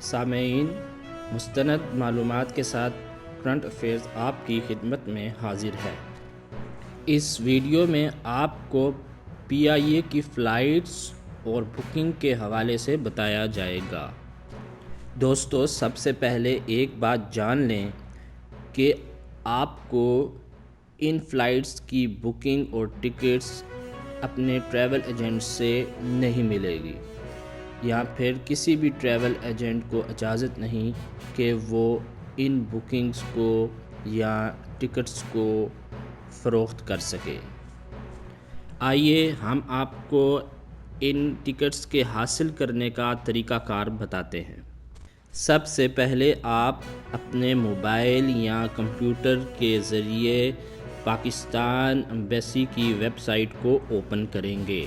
سامعین، مستند معلومات کے ساتھ کرنٹ افیئرز آپ کی خدمت میں حاضر ہے۔ اس ویڈیو میں آپ کو PIA کی فلائٹس اور بکنگ کے حوالے سے بتایا جائے گا۔ دوستو، سب سے پہلے ایک بات جان لیں کہ آپ کو ان فلائٹس کی بکنگ اور ٹکٹس اپنے ٹریول ایجنٹ سے نہیں ملے گی، یا پھر کسی بھی ٹریول ایجنٹ کو اجازت نہیں کہ وہ ان بکنگز کو یا ٹکٹس کو فروخت کر سکے۔ آئیے ہم آپ کو ان ٹکٹس کے حاصل کرنے کا طریقہ کار بتاتے ہیں۔ سب سے پہلے آپ اپنے موبائل یا کمپیوٹر کے ذریعے پاکستان ایمبیسی کی ویب سائٹ کو اوپن کریں گے۔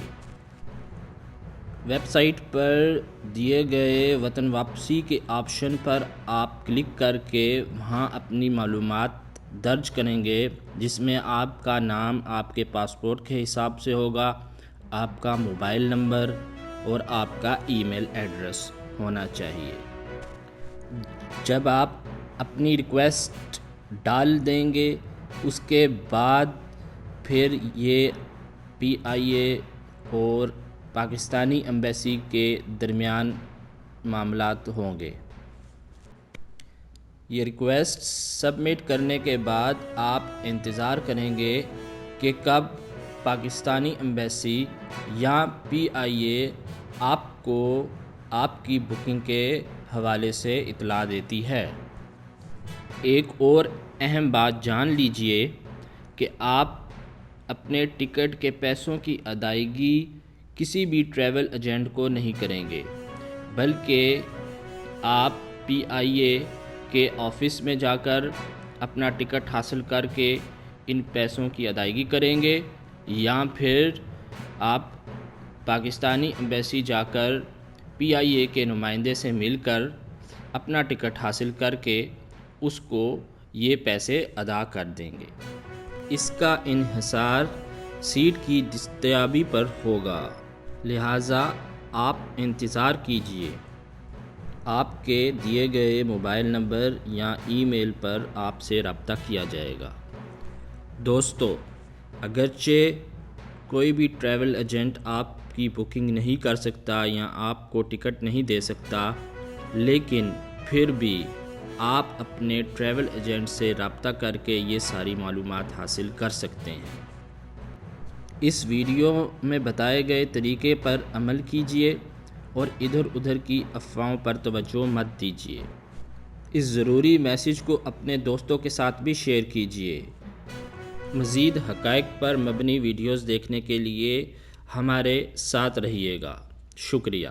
ویب سائٹ پر دیے گئے وطن واپسی کے آپشن پر آپ کلک کر کے وہاں اپنی معلومات درج کریں گے، جس میں آپ کا نام آپ کے پاسپورٹ کے حساب سے ہوگا، آپ کا موبائل نمبر اور آپ کا ای میل ایڈریس ہونا چاہیے۔ جب آپ اپنی ریکویسٹ ڈال دیں گے، اس کے بعد پھر یہ PIA اور پاکستانی ایمبیسی کے درمیان معاملات ہوں گے۔ یہ ریکویسٹ سبمٹ کرنے کے بعد آپ انتظار کریں گے کہ کب پاکستانی ایمبیسی یا PIA آپ کو آپ کی بکنگ کے حوالے سے اطلاع دیتی ہے۔ ایک اور اہم بات جان لیجئے کہ آپ اپنے ٹکٹ کے پیسوں کی ادائیگی کسی بھی ٹریول ایجنٹ کو نہیں کریں گے، بلکہ آپ PIA کے آفس میں جا کر اپنا ٹکٹ حاصل کر کے ان پیسوں کی ادائیگی کریں گے، یا پھر آپ پاکستانی ایمبیسی جا کر PIA کے نمائندے سے مل کر اپنا ٹکٹ حاصل کر کے اس کو یہ پیسے ادا کر دیں گے۔ اس کا انحصار سیٹ کی دستیابی پر ہوگا، لہٰذا آپ انتظار کیجئے۔ آپ کے دیے گئے موبائل نمبر یا ای میل پر آپ سے رابطہ کیا جائے گا۔ دوستو، اگرچہ کوئی بھی ٹریول ایجنٹ آپ کی بکنگ نہیں کر سکتا یا آپ کو ٹکٹ نہیں دے سکتا، لیکن پھر بھی آپ اپنے ٹریول ایجنٹ سے رابطہ کر کے یہ ساری معلومات حاصل کر سکتے ہیں۔ اس ویڈیو میں بتائے گئے طریقے پر عمل کیجئے اور ادھر ادھر کی افواہوں پر توجہ مت دیجیے۔ اس ضروری میسیج کو اپنے دوستوں کے ساتھ بھی شیئر کیجئے۔ مزید حقائق پر مبنی ویڈیوز دیکھنے کے لیے ہمارے ساتھ رہیے گا۔ شکریہ۔